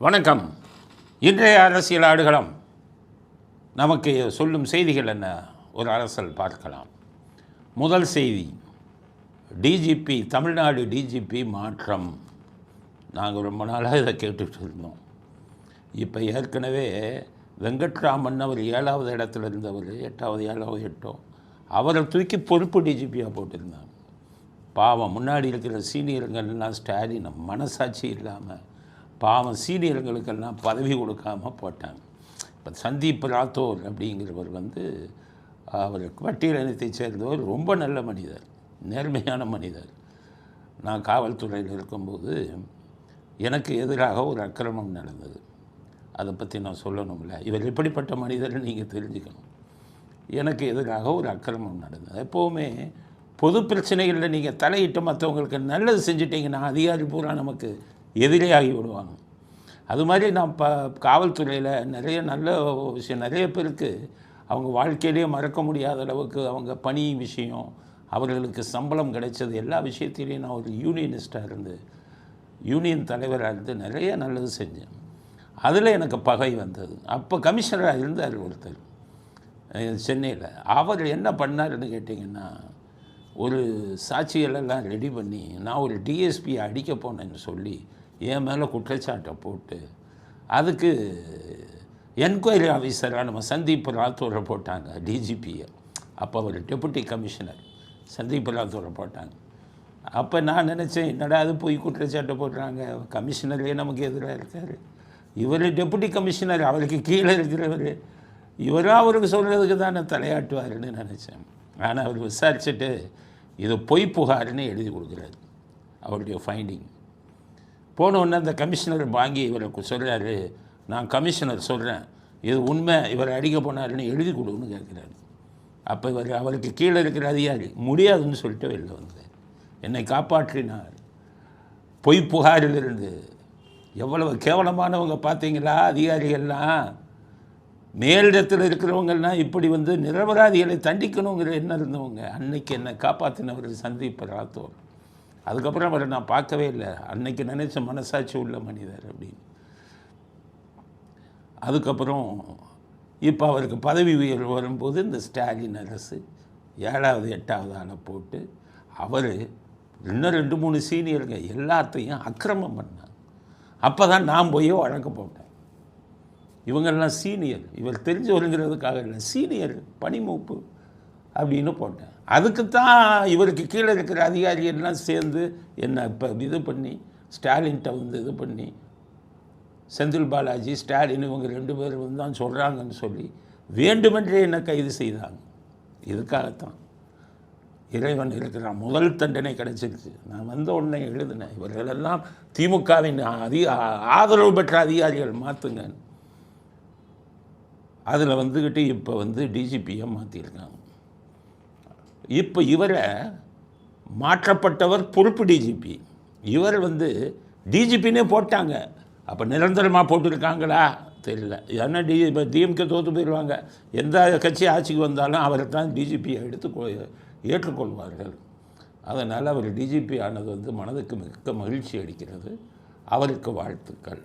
வணக்கம். இன்றைய அரசியல் ஆடுகளம் நமக்கு சொல்லும் செய்திகள் என்ன? ஒரு அரசல் பார்க்கலாம். முதல் செய்தி, டிஜிபி, தமிழ்நாடு டிஜிபி மாற்றம். நாங்கள் ரொம்ப நாளாக இதை கேட்டுட்டு இருந்தோம். இப்போ ஏற்கனவே வெங்கட்ராமன் அவர் 7வது இடத்துல இருந்தவர், 8வது 7வது 8 அவரை தூக்கி பொறுப்பு டிஜிபியாக போட்டிருந்தாங்க. பாவம், முன்னாடி இருக்கிற சீனியர்கள்லாம் ஸ்டாலின் மனசாட்சி இல்லாமல் பாவம் சீனியர்களுக்கெல்லாம் பதவி கொடுக்காமல் போட்டாங்க. இப்போ சந்தீப் ராத்தோர் அப்படிங்கிறவர் அவர் பட்டியலினத்தை சேர்ந்தவர், ரொம்ப நல்ல மனிதர், நேர்மையான மனிதர். நான் காவல்துறையில் இருக்கும்போது எனக்கு எதிராக ஒரு அக்கிரமம் நடந்தது. அதை பற்றி நான் சொல்லணும்ல, இவர் எப்படிப்பட்ட மனிதர்னு நீங்கள் தெரிஞ்சுக்கணும். எனக்கு எதிராக ஒரு அக்கிரமம் நடந்தது. எப்போவுமே பொது பிரச்சனைகளில் நீங்கள் தலையிட்டு மற்றவங்களுக்கு நல்லது செஞ்சிட்டிங்கன்னா அதிகாரி பூரா நமக்கு எதிரே ஆகி விடுவாங்க. அது மாதிரி நான் காவல்துறையில் நிறைய நல்ல விஷயம், நிறைய பேருக்கு அவங்க வாழ்க்கையிலேயே மறக்க முடியாத அளவுக்கு அவங்க பணி விஷயம், அவர்களுக்கு சம்பளம் கிடைச்சது, எல்லா விஷயத்திலையும் நான் ஒரு யூனியனிஸ்டாக இருந்து, யூனியன் தலைவராக இருந்து நிறைய நல்லது செஞ்சேன். அதில் எனக்கு பகை வந்தது. அப்போ கமிஷனராக இருந்தார் ஒருத்தர் சென்னையில். அவர் என்ன பண்ணாருன்னு கேட்டிங்கன்னா, ஒரு சாட்சிகளெல்லாம் ரெடி பண்ணி நான் ஒரு டிஎஸ்பியை அடிக்க போனேன்னு சொல்லி என் மேலே குற்றச்சாட்டை போட்டு அதுக்கு என்கொயரி ஆஃபீஸராக நம்ம சந்தீப் ராத்தோரை போட்டாங்க, டிஜிபியை. அப்போ அவர் டெபுட்டி கமிஷனர் சந்தீப் ராத்தோரை போட்டாங்க. அப்போ நான் நினச்சேன், என்னடா அது போய் குற்றச்சாட்டை போடுறாங்க, கமிஷனரே நமக்கு எதிராக இருக்கார், இவர் டெபுட்டி கமிஷனர், அவருக்கு கீழே இருக்கிறவர், இவராக அவருக்கு சொல்கிறதுக்கு தான் நான் தலையாட்டுவாருன்னு நினச்சேன். ஆனால் அவர் விசாரிச்சுட்டு இது பொய் புகார்னு எழுதி கொடுக்குறாரு, அவருடைய ஃபைண்டிங். போனோடனே அந்த கமிஷனர் வாங்கி இவருக்கு சொல்கிறாரு, நான் கமிஷனர் சொல்கிறேன், இது உண்மை, இவர் அடிக்க போனாருன்னு எழுதி கொடுன்னு கேட்குறாரு. அப்போ அவருக்கு கீழே இருக்கிற அதிகாரி முடியாதுன்னு சொல்லிட்டு வெளில வந்தார். என்னை காப்பாற்றினார். பொய் புகாரிலிருந்து. எவ்வளவு கேவலமானவங்க பார்த்தீங்களா அதிகாரிகள்லாம். மேலிடத்தில் இருக்கிறவங்கள்லாம் இப்படி நிரபராதிகளை தண்டிக்கணுங்கிற எண்ணம் இருந்தவங்க. அன்னைக்கு என்னை காப்பாற்றினவர் சந்தீப் ராத்தோர். அதுக்கப்புறம் அவரை நான் பார்க்கவே இல்லை. அன்னைக்கு நினைச்ச மனசாட்சி உள்ள மனிதர் அப்படின்னு. அதுக்கப்புறம் இப்போ அவருக்கு பதவி உயர்வு வரும்போது இந்த ஸ்டாலின் அரசு 7வது 8வது ஆளை போட்டு அவர் இன்னும் 2-3 சீனியருங்க எல்லாத்தையும் அக்கிரமம் பண்ணாங்க. அப்போ தான் நான் போய் வழக்கு போட்டேன். இவங்கெல்லாம் சீனியர், இவர் தெரிஞ்சவருங்கிறதுக்காக இல்லை, சீனியர் பணிமூப்பு அப்படின்னு போட்டேன். அதுக்குத்தான் இவருக்கு கீழே இருக்கிற அதிகாரியெல்லாம் சேர்ந்து என்ன இப்போ இது பண்ணி ஸ்டாலின்கிட்ட இது பண்ணி செந்தில் பாலாஜி, ஸ்டாலின் இவங்க 2 பேரும் தான் சொல்கிறாங்கன்னு சொல்லி வேண்டுமென்றே என்னை கைது செய்தாங்க. இதுக்காகத்தான் இறைவன் இருக்கிறான். முதல் தண்டனை கிடைச்சிருச்சு. நான் வந்த உடனே எழுதினேன், இவர்களெல்லாம் திமுகவின் ஆதரவு பெற்ற அதிகாரிகள் மாற்றுங்க. அதில் இப்போ டிஜிபியை மாற்றிருக்காங்க. இப்போ இவரை மாற்றப்பட்டவர் பொறுப்பு டிஜிபி. இவர் டிஜிபின்னே போட்டாங்க. அப்போ நிரந்தரமாக போட்டிருக்காங்களா தெரியல. ஏன்னா இப்போ டிஎம்கே தோற்று போயிடுவாங்க. எந்த கட்சி ஆட்சிக்கு வந்தாலும் அவரை தான் டிஜிபியை எடுத்து ஏற்றுக்கொள்வார்கள். அதனால் அவர் டிஜிபி ஆனது மனதுக்கு மிக்க மகிழ்ச்சி அளிக்கிறது. அவருக்கு வாழ்த்துக்கள்.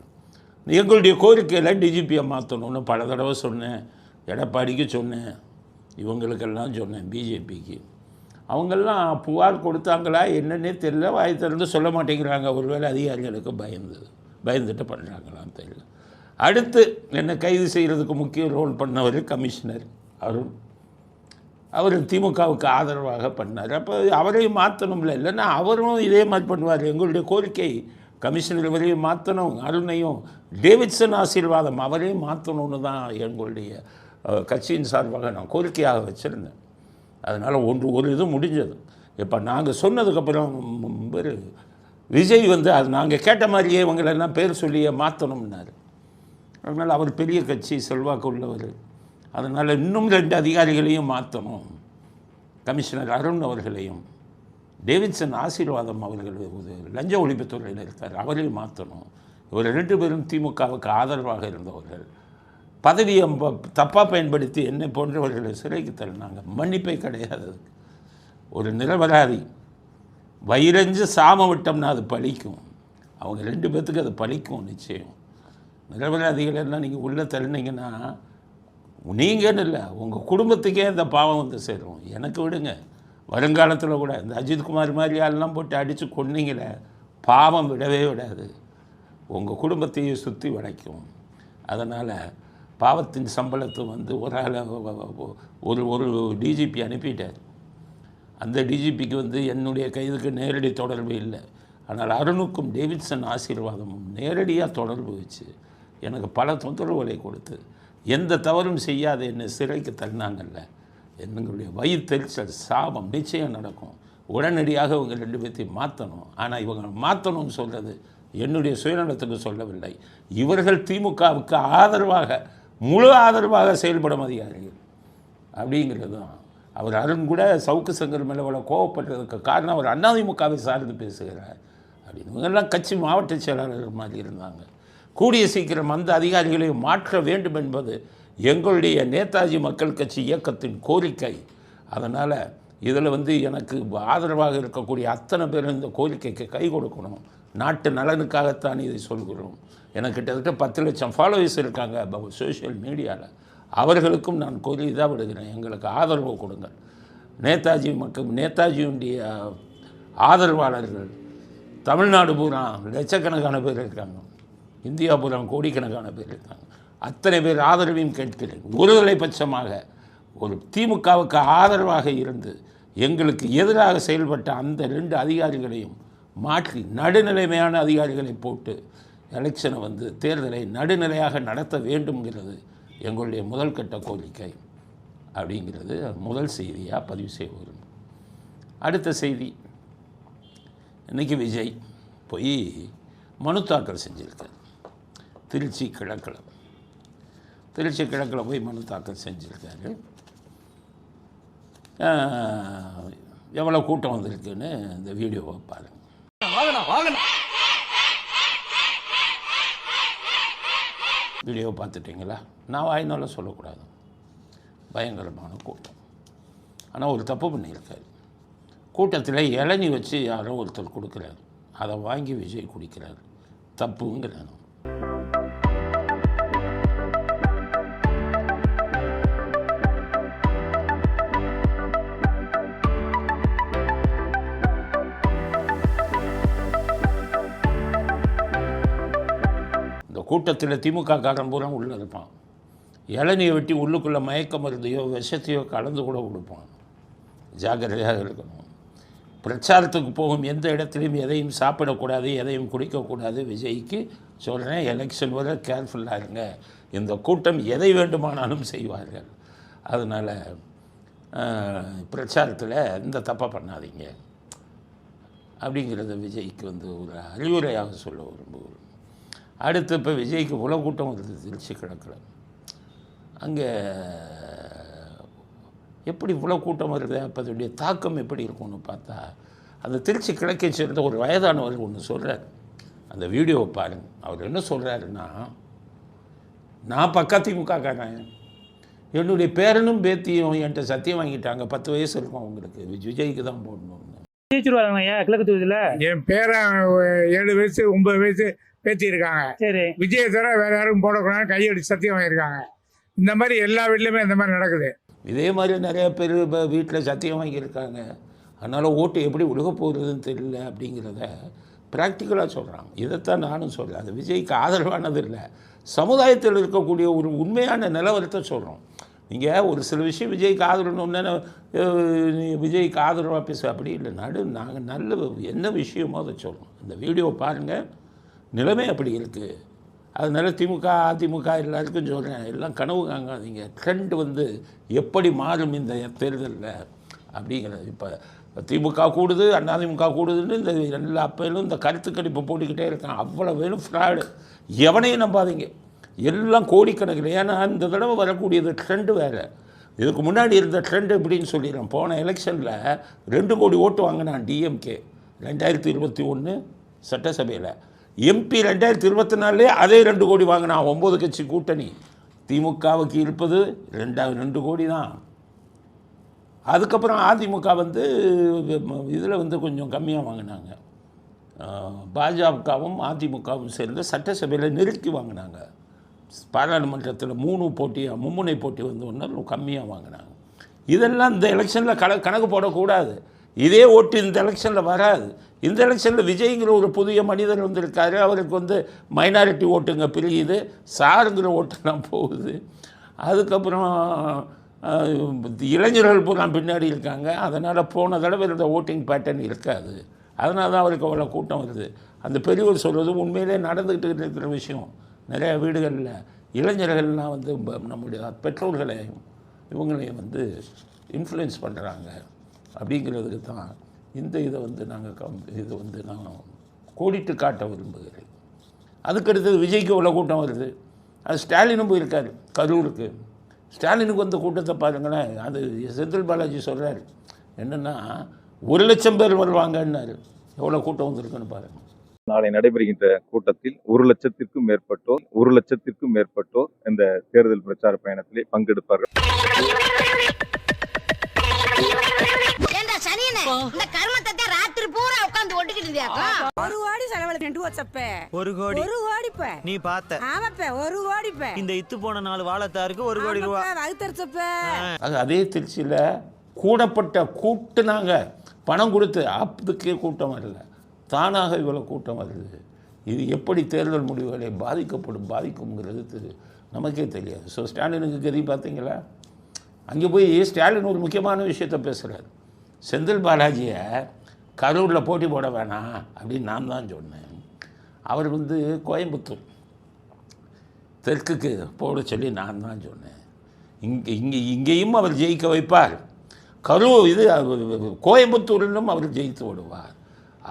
எங்களுடைய கோரிக்கையில் டிஜிபியை மாற்றணும்னு பல தடவை சொன்னேன். எடப்பாடிக்கு சொன்னேன், இவங்களுக்கெல்லாம் சொன்னேன், பிஜேபிக்கு. அவங்கெல்லாம் புகார் கொடுத்தாங்களா என்னன்னே தெரியல, வாய் திறந்து சொல்ல மாட்டேங்கிறாங்க. ஒருவேளை அதிகாரிகளுக்கு பயந்துட்டு பண்ணுறாங்களான்னு தெரியல. அடுத்து என்னை கைது செய்கிறதுக்கு முக்கிய ரோல் பண்ணவர் கமிஷனர் அருண். அவர் திமுகவுக்கு ஆதரவாக பண்ணார். அப்போ அவரையும் மாற்றணும்ல, இல்லைன்னா அவரும் இதே மாதிரி பண்ணுவார். எங்களுடைய கோரிக்கை கமிஷனர் இவரையும் மாற்றணும், அருணையும் டேவிட்சன் ஆசீர்வாதம் அவரையும் மாற்றணும்னு தான் எங்களுடைய கட்சியின் சார்பாக நான் கோரிக்கையாக வச்சுருந்தேன். அதனால் ஒரு இது முடிஞ்சது. இப்போ நாங்கள் சொன்னதுக்கப்புறம் விஜய் அது நாங்கள் கேட்ட மாதிரியே இவங்களெல்லாம் பேர் சொல்லியே மாற்றணும்னாரு. அதனால் அவர் பெரிய கட்சி, செல்வாக்கு உள்ளவர். அதனால் இன்னும் 2 அதிகாரிகளையும் மாற்றணும். கமிஷனர் அருண் அவர்களையும், டேவிட்சன் ஆசீர்வாதம் அவர்கள் லஞ்ச ஒழிப்புத்துறையில் இருக்கார், அவரையும் மாற்றணும். இவர் 2 பேரும் திமுகவுக்கு ஆதரவாக இருந்தவர்கள். பதவியை தப்பாக பயன்படுத்தி என்னை போன்றவர்களை சிறைக்கு தள்ளினாங்க. மன்னிப்பே கிடையாது. ஒரு நிரபராதி வயிறஞ்சு சாம விட்டோம்னா அது பழிக்கும். அவங்க 2 பேர்த்துக்கு அது பழிக்கும் நிச்சயம். நிரபராதிகள் எல்லாம் நீங்கள் உள்ளே தள்ளினீங்கன்னா நீங்கன்னு இல்லை, உங்கள் குடும்பத்துக்கே இந்த பாவம் வந்து சேரும். எனக்கு விடுங்க, வருங்காலத்தில் கூட இந்த அஜித்குமார் மாதிரி ஆளெல்லாம் போட்டு அடித்து கொன்னீங்களே, பாவம் விடவே விடாது, உங்கள் குடும்பத்தையே சுற்றி வளைக்கும். அதனால் பாவத்தின் சம்பளத்தை வந்து ஒரு ஆள் ஒரு டிஜிபி அனுப்பிட்டார். அந்த டிஜிபிக்கு வந்து என்னுடைய கைதுக்கு நேரடி தொடர்பு இல்லை. ஆனால் அருணுக்கும் டேவிட்சன் ஆசீர்வாதமும் நேரடியாக தொடர்பு வச்சு எனக்கு பல தொந்தரவுகளை கொடுத்து எந்த தவறும் செய்யாத என்னை சிறைக்கு தள்ளினாங்கல்ல, எங்களுடைய வயிற்றெரிச்சல் சாபம் நிச்சயம் நடக்கும். உடனடியாக இவங்க 2 பேர்த்தையும் மாற்றணும். ஆனால் இவங்க மாற்றணும்னு சொல்கிறது என்னுடைய சுயநலத்துக்கு சொல்லவில்லை. இவர்கள் திமுகவுக்கு ஆதரவாக முழு ஆதரவாக செயல்படும் அதிகாரிகள் அப்படிங்கிறது தான். அவர் அருண் கூட சவுக்கு சங்கர் மேலே அவ்வளோ கோவப்படுறதுக்கு காரணம் அவர் அதிமுகவை சார்ந்து பேசுகிறார் அப்படின்னு. இவங்கெல்லாம் கட்சி மாவட்ட செயலாளர் மாதிரி இருந்தாங்க. கூடிய சீக்கிரம் அந்த அதிகாரிகளை மாற்ற வேண்டும் என்பது எங்களுடைய நேதாஜி மக்கள் கட்சி இயக்கத்தின் கோரிக்கை. அதனால் இதில் வந்து எனக்கு ஆதரவாக இருக்கக்கூடிய அத்தனை பேர் இந்த கோரிக்கைக்கு கை கொடுக்கணும். நாட்டு நலனுக்காகத்தான் இதை சொல்கிறோம். எனக்கு கிட்டத்தட்ட 10 லட்சம் ஃபாலோவர்ஸ் இருக்காங்க சோஷியல் மீடியாவில். அவர்களுக்கும் நான் கோரி இதாக விடுகிறேன், எங்களுக்கு ஆதரவு கொடுங்க. நேதாஜியுடைய ஆதரவாளர்கள் தமிழ்நாடு பூரா லட்சக்கணக்கான பேர் இருக்காங்க, இந்தியா பூரா கோடிக்கணக்கான பேர் இருக்காங்க. அத்தனை பேர் ஆதரவையும் கேட்கிறேன். ஒருதலை பட்சமாக ஒரு திமுகவுக்கு ஆதரவாக இருந்து எங்களுக்கு எதிராக செயல்பட்ட அந்த 2 அதிகாரிகளையும் மாற்றி நடுநிலைமையான அதிகாரிகளை போட்டு எலெக்ஷனை வந்து தேர்தலை நடுநிலையாக நடத்த வேண்டும்ங்கிறது எங்களுடைய முதல் கட்ட கோரிக்கை அப்படிங்கிறது முதல் செய்தியாக பதிவு செய்ய வரும். அடுத்த செய்தி, இன்றைக்கி விஜய் போய் மனு தாக்கல் செஞ்சுருக்கார். திருச்சி கிழக்கில் போய் மனு தாக்கல் செஞ்சுருக்காரு. எவ்வளோ கூட்டம் வந்திருக்குன்னு இந்த வீடியோவை பாருங்கள். வீடியோ பார்த்துட்டிங்களா? நான் வாயினால சொல்லக்கூடாது, பயங்கரமான கூட்டம். ஆனால் ஒரு தப்பு பண்ணியிருக்காரு. கூட்டத்தில் இளநீ வச்சு யாரோ ஒருத்தர் கொடுக்குறாரு, அதை வாங்கி விஜய் குடிக்கிறார். தப்புங்கிறாங்க. கூட்டத்தில் திமுக காரன் பூரா உள்ளே இருப்பான். இளநியை வெட்டி உள்ளுக்குள்ளே மயக்க மருந்தையோ விஷத்தையோ கலந்து கூட கொடுப்பான். ஜாக்கிரதையாக இருக்கணும். பிரச்சாரத்துக்கு போகும் எந்த இடத்துலையும் எதையும் சாப்பிடக்கூடாது, எதையும் குடிக்கக்கூடாது. விஜய்க்கு சொல்கிறேன், எலெக்ஷன் வரை கேர்ஃபுல்லாக இருங்க. இந்த கூட்டம் எதை வேண்டுமானாலும் செய்வார்கள். அதனால் பிரச்சாரத்தில் இந்த தப்பை பண்ணாதீங்க அப்படிங்கிறத விஜய்க்கு வந்து ஒரு அறிவுரையாக சொல்ல விரும்புகிறோம். அடுத்து இப்போ விஜய்க்கு இவ்வளோ கூட்டம் வருது திருச்சி கிழக்கில். அங்கே எப்படி இவ்வளோ கூட்டம் வருது, அப்போ அதனுடைய தாக்கம் எப்படி இருக்கும்னு பார்த்தா, அந்த திருச்சி கிழக்கை சேர்ந்த ஒரு வயதானவர் ஒன்று சொல்கிறார். அந்த வீடியோவை பாருங்கள். அவர் என்ன சொல்கிறாருன்னா, நான் திமுகக்காரன், என்னுடைய பேரனும் பேத்தியும் என்கிட்ட சத்தியம் வாங்கிட்டாங்க, 10 வயசு இருக்கும் அவங்களுக்கு, விஜய்க்கு தான் போடணும்னு. கிழக்கு தொகுதியில் என் பேரன் 7 வயசு 9 வயசு பேத்தி இருக்காங்க. சரி, விஜயை தவிர வேற யாரும் போடக்கூடாது கையடிச்சு சத்தியம் வாங்கியிருக்காங்க. இந்த மாதிரி எல்லா வீட்லையுமே இந்த மாதிரி நடக்குது. இதே மாதிரி நிறைய பேர் இப்போ வீட்டில் சத்தியம் வாங்கியிருக்காங்க. அதனால் ஓட்டு எப்படி விழுக போகிறதுன்னு தெரியல அப்படிங்கிறத ப்ராக்டிக்கலாக சொல்கிறாங்க. இதைத்தான் நானும் சொல்கிறேன். அது விஜய்க்கு ஆதரவானது இல்லை, சமுதாயத்தில் இருக்கக்கூடிய ஒரு உண்மையான நிலவரத்தை சொல்கிறோம். நீங்கள் ஒரு சில விஷயம் விஜய்க்கு ஆதரவுன்னு விஜய்க்கு ஆதரவாக பேச அப்படி இல்லை. நாங்கள் நல்ல என்ன விஷயமோ அதை சொல்கிறோம். இந்த வீடியோ பாருங்கள், நிலைமை அப்படி இருக்குது. அதனால் திமுக அதிமுக எல்லாருக்கும் சொல்கிறேன், எல்லாம் கனவு காங்காதீங்க. ட்ரெண்ட் வந்து எப்படி மாறும் இந்த தேர்தலில் அப்படிங்கிறது. இப்போ திமுக கூடுது, அதிமுக கூடுதுன்னு இந்த எல்லா அப்பையிலும் இந்த கருத்து கணிப்பு போட்டுக்கிட்டே இருக்கான். அவ்வளோ வேணும் ஃப்ராடு. எவனையும் நம்பாதீங்க, எல்லாம் கோடிக்கணக்கில். ஏன்னா இந்த தடவை வரக்கூடியது ட்ரெண்டு வேறு. இதுக்கு முன்னாடி இருந்த ட்ரெண்ட் எப்படின்னு சொல்லிடுறேன். போன எலெக்ஷனில் 2 கோடி ஓட்டு வாங்கினான் டிஎம்கே 2021 சட்டசபையில். எம்பி 2024 அதே 2 கோடி வாங்கினான். 9 கட்சி கூட்டணி. திமுகவுக்கு இருப்பது 2 கோடி தான். அதுக்கப்புறம் அதிமுக வந்து இதில் வந்து கொஞ்சம் கம்மியாக வாங்கினாங்க. பாஜகவும் அதிமுகவும் சேர்ந்து சட்டசபையில் நெருக்கி வாங்கினாங்க. பாராளுமன்றத்தில் 3 போட்டியாக மும்முனை போட்டி வந்தோன்னா கம்மியாக வாங்கினாங்க. இதெல்லாம் இந்த எலெக்ஷனில் கணக்கு போடக்கூடாது. இதே ஓட்டு இந்த எலெக்ஷனில் வராது. இந்த எலெக்ஷனில் விஜய்ங்கிற ஒரு புதிய மனிதர் வந்திருக்காரு. அவருக்கு மைனாரிட்டி ஓட்டுங்க பிரியுது, சாருங்கிற ஓட்டெல்லாம் போகுது. அதுக்கப்புறம் இளைஞர்கள் பூரா பின்னாடி இருக்காங்க. அதனால் போன தடவை இருந்த ஓட்டிங் பேட்டர்ன் இருக்காது. அதனால தான் அவருக்கு அவ்வளோ கூட்டம் வருது. அந்த பெரியவர் சொல்வது உண்மையிலே நடந்துக்கிட்டு இருக்கிற விஷயம். நிறைய வீடுகளில் இளைஞர்கள்லாம் நம்முடைய பெற்றோர்களையும் இவங்களையும் இன்ஃப்ளூயன்ஸ் பண்ணுறாங்க. அப்படிங்கிறதுக்கு தான் இந்த இதை நான் கோடிட்டு காட்ட விரும்புகிறேன். அதுக்கடுத்தது விஜய்க்கு இவ்வளோ கூட்டம் வருது. அது ஸ்டாலினும் போயிருக்காரு கரூருக்கு. ஸ்டாலினுக்கு வந்த கூட்டத்தை பாருங்களேன். அது செந்தில் பாலாஜி சொல்கிறார் என்னென்னா 1,00,000 பேர் வருவாங்கன்னாரு. எவ்வளோ கூட்டம் வந்திருக்குன்னு பாருங்கள். நாளை நடைபெறுகின்ற கூட்டத்தில் 1,00,000க்கும் மேற்பட்டோர் இந்த தேர்தல் பிரச்சார பயணத்திலே பங்கெடுப்பார்கள். ஒரு கோடி செலவழிச்சு வச்சப்ப ஒரு கோடி நீ பார்த்த ஒரு கோடி இந்த இத்து போன 4 வாழத்தாருக்கு 1 கோடி ரூபாய் வகுத்தரிச்சப்ப. அதே திருச்சியில் கூட்டுனாங்க பணம் கொடுத்து. அதுக்கே கூட்டம் வரல, தானாக இவ்வளோ கூட்டம் வருது. இது எப்படி தேர்தல் முடிவுகளை பாதிக்கும்ங்கிறது நமக்கே தெரியாது. ஸோ ஸ்டாலினுக்கு கதி பார்த்தீங்களா? அங்கே போய் ஸ்டாலின் ஒரு முக்கியமான விஷயத்தை பேசுகிறார். செந்தில் பாலாஜியை கரூரில் போட்டி போட வேணாம் அப்படின்னு நான் தான் சொன்னேன். அவர் கோயம்புத்தூர் தெற்குக்கு போட சொல்லி நான் தான் சொன்னேன். இங்கேயும் அவர் ஜெயிக்க வைப்பார். கோயம்புத்தூரிலும் அவர் ஜெயித்து விடுவார்.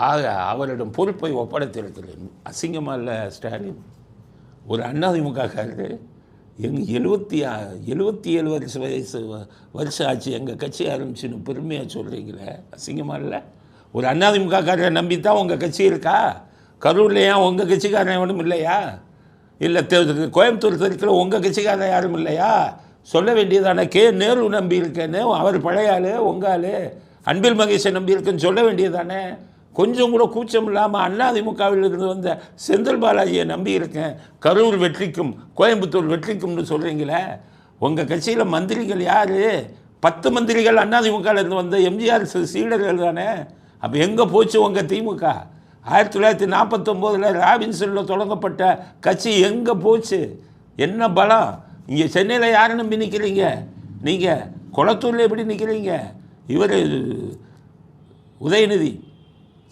ஆக அவரிடம் பொறுப்பை ஒப்படைத்திருக்கிறேன். அசிங்கமாக இல்லை ஸ்டாலின்? ஒரு அதிமுகக்காரர் 77 வருஷம் ஆச்சு எங்கள் கட்சி ஆரம்பிச்சுன்னு பெருமையாக சொல்கிறீங்களே, அசிங்கமாக இல்லை? ஒரு அதிமுகக்காரரை நம்பித்தான் உங்கள் கட்சி இருக்கா? கரூரில் ஏன் உங்கள் கட்சிக்காரன் எவனும் இல்லையா? இல்லை கோயம்புத்தூர் தெற்கில் உங்கள் கட்சிக்காரன் யாரும் இல்லையா? சொல்ல வேண்டியதானே. நேரு நம்பி இருக்கேன்னு, அவர் பழைய ஆள், உங்கள் ஆள் அன்பில் மகேஷை நம்பி இருக்கேன்னு சொல்ல வேண்டியதானே. கொஞ்சம் கூட கூச்சம் இல்லாமல் அதிமுகவிலிருந்து வந்த செந்தில் பாலாஜியை நம்பி இருக்கேன், கரூர் வெற்றிக்கும் கோயம்புத்தூர் வெற்றிக்கும்னு சொல்கிறீங்களே. உங்கள் கட்சியில் மந்திரிகள் யார்? 10 மந்திரிகள் அதிமுகவிலேருந்து வந்த எம்ஜிஆர் சீடர்கள் தானே. அப்போ எங்கே போச்சு உங்கள் திமுக? 1949 ராபின்சனில் தொடங்கப்பட்ட கட்சி எங்கே போச்சு? என்ன பலம்? இங்கே சென்னையில் யாரை நம்பி நிற்கிறீங்க? நீங்கள் குளத்தூரில் எப்படி நிற்கிறீங்க? இவர் உதயநிதி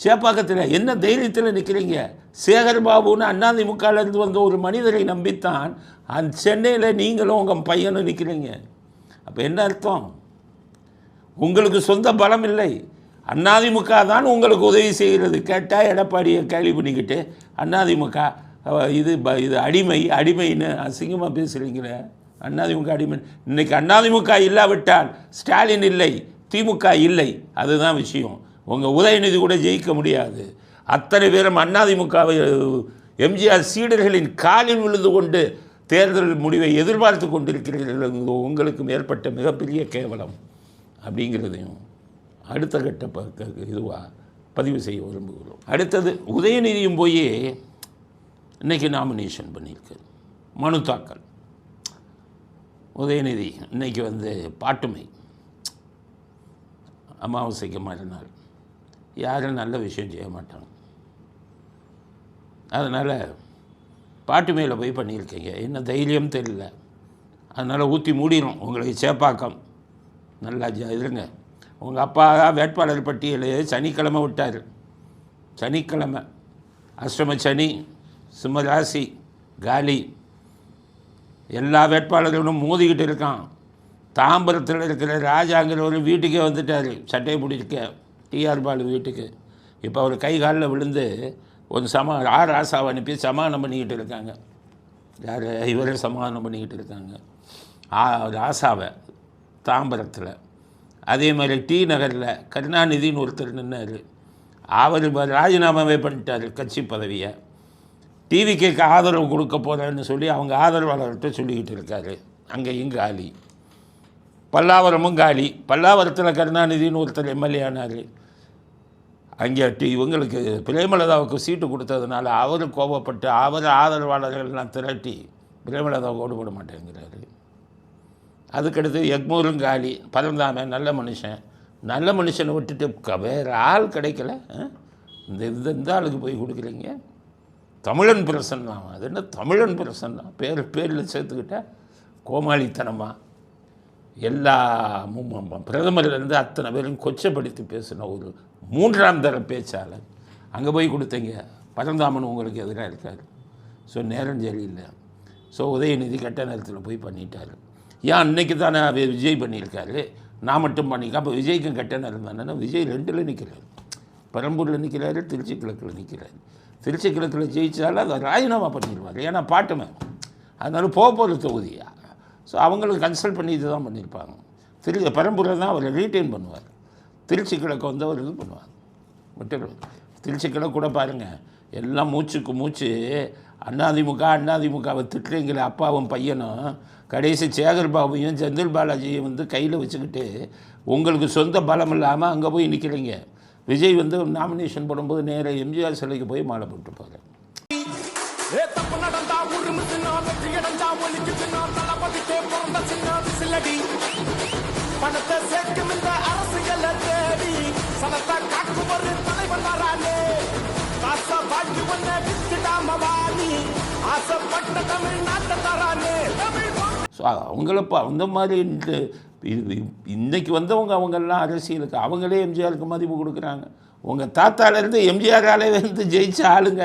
சேப்பாக்கத்தில் என்ன தைரியத்தில் நிற்கிறீங்க? சேகர் பாபுன்னு அதிமுகவிலேருந்து வந்த ஒரு மனிதரை நம்பித்தான் அந்த சென்னையில் நீங்களும் உங்கள் பையனும் நிற்கிறீங்க. அப்போ என்ன அர்த்தம்? உங்களுக்கு சொந்த பலம் இல்லை. அதிமுக தான் உங்களுக்கு உதவி செய்கிறது. கேட்டால் எடப்பாடியை கேள்வி பண்ணிக்கிட்டு அதிமுக இது அடிமைன்னு அசிங்கமாக பேசுகிறீங்களே. அதிமுக அடிமை. இன்றைக்கி அதிமுக இல்லாவிட்டால் ஸ்டாலின் இல்லை, திமுக இல்லை. அதுதான் விஷயம். உங்கள் உதயநிதி கூட ஜெயிக்க முடியாது. அத்தனை பேரும் அதிமுக எம்ஜிஆர் சீடர்களின் காலில் விழுந்து கொண்டு தேர்தல் முடிவை எதிர்பார்த்து கொண்டிருக்கிறீர்கள். உங்களுக்கு ஏற்பட்ட மிகப்பெரிய கேவலம் அப்படிங்கிறதையும் அடுத்த கட்ட இதுவாக பதிவு செய்ய விரும்புகிறோம். அடுத்தது உதயநிதியும் போய் இன்றைக்கி நாமினேஷன் பண்ணியிருக்கு, மனு தாக்கல். உதயநிதி இன்றைக்கி பாட்டுமை அமாவாசைக்கு மறுநாள் யாரும் நல்ல விஷயம் செய்ய மாட்டாங்க. அதனால் பாட்டுமையில் போய் பண்ணியிருக்கீங்க. என்ன தைரியம் தெரியல. அதனால் ஊற்றி மூடிடும் உங்களுக்கு சேப்பாக்கம். நல்லா இருங்க. உங்கள் அப்பா வேட்பாளர் பட்டியல் சனிக்கிழமை விட்டார். சனிக்கிழமை அஷ்டம சனி, சிம்மராசி காலி, எல்லா வேட்பாளர்களும் மோதிக்கிட்டு இருக்கான். தாம்பரத்தில் இருக்கிற ராஜாங்கிறவர் வீட்டுக்கே வந்துட்டார், சட்டையை பிடிச்சிக்க டிஆர் பாலு வீட்டுக்கு. இப்போ அவர் கை காலில் விழுந்து ஒரு ராசாவை அனுப்பி சமாதானம் பண்ணிக்கிட்டு இருக்காங்க. யார்? இவரே சமாதானம் பண்ணிக்கிட்டு இருக்காங்க ராசாவை தாம்பரத்தில். அதே மாதிரி டி நகரில் கருணாநிதினு ஒருத்தர் நின்னார். அவர் ராஜினாமாவே பண்ணிட்டார் கட்சி பதவியை. டிவிக்கு ஆதரவு கொடுக்க போகிறேன்னு சொல்லி அவங்க ஆதரவாளர்கிட்ட சொல்லிக்கிட்டு இருக்காரு. அங்கேயும் காலி. பல்லாவரமும் காலி. பல்லாவரத்தில் கருணாநிதினு ஒருத்தர் எம்எல்ஏ ஆனார். அங்கே இவங்களுக்கு பிரேமலதாவுக்கு சீட்டு கொடுத்ததுனால அவர் கோபப்பட்டு அவர் ஆதரவாளர்கள்லாம் திரட்டி பிரேமலதா ஓடு போட மாட்டேங்கிறாரு. அதுக்கடுத்து எக்மூரும் காலி, பரந்தாமை நல்ல மனுஷன், நல்ல மனுஷனை விட்டுட்டு வேறு ஆள் கிடைக்கல. இந்த ஆளுக்கு போய் கொடுக்குறீங்க. தமிழன் பிரசன்னா, அது என்ன தமிழன் பிரசன்னா, பேரில் சேர்த்துக்கிட்ட கோமாளித்தனமாக எல்லா பிரதமர்லேருந்து அத்தனை பேரும் கொச்சப்படுத்தி பேசின ஒரு 3ஆம் தர பேச்சாளர் அங்கே போய் கொடுத்தீங்க. பரந்தாமன் உங்களுக்கு எதிராக இருக்கார். ஸோ நேரம் சரியில்லை. ஸோ உதயநிதி கட்ட நேரத்தில் போய் பண்ணிட்டார். ஏன் அன்னைக்கு தானே விஜய் பண்ணியிருக்காரு, நான் மட்டும் பண்ணிக்க. அப்போ விஜய்க்கும் கட்ட நேரம் தானே. விஜய் 2ல் நிற்கிறார், பெரம்பூரில் நிற்கிறாரு, திருச்சி கிழக்கில் நிற்கிறாரு. திருச்சி கிழக்கில் ஜெயிச்சாலும் அதை ராஜினாமா பண்ணிடுவார், ஏன்னா பாட்டுமே. அதனால போகிற தொகுதியா. ஸோ அவங்களுக்கு கன்சல்ட் பண்ணி இது தான் பண்ணியிருப்பாங்க. பெரம்பூரில் தான் அவர் ரீட்டைன் பண்ணுவார், திருச்சி கிழக்கு வந்து அவர் இது பண்ணுவார், விட்டுருவார். திருச்சி கிழக்கு கூட பாருங்கள், எல்லாம் மூச்சுக்கு மூச்சு அண்ணாதிமுகவை திட்டுறீங்கிற அப்பாவும் பையனும் கடைசி சேகர் பாபுவையும் செந்தில் பாலாஜியும் வந்து கையில் வச்சுக்கிட்டு உங்களுக்கு சொந்த பலம் இல்லாமல் அங்கே போய் நிற்கிறீங்க. விஜய் வந்து நாமினேஷன் போடும்போது நேராக எம்ஜிஆர் சிலைக்கு போய் மாலை போட்டுப்பாரு. ஸோ அவங்களப்பா அந்த மாதிரி இன்னைக்கு வந்தவங்க அவங்கெல்லாம் அரசியலுக்கு அவங்களே எம்ஜிஆருக்கு மதிப்பு கொடுக்குறாங்க. உங்கள் தாத்தாலேருந்து எம்ஜிஆராலே வந்து ஜெயிச்ச ஆளுங்க.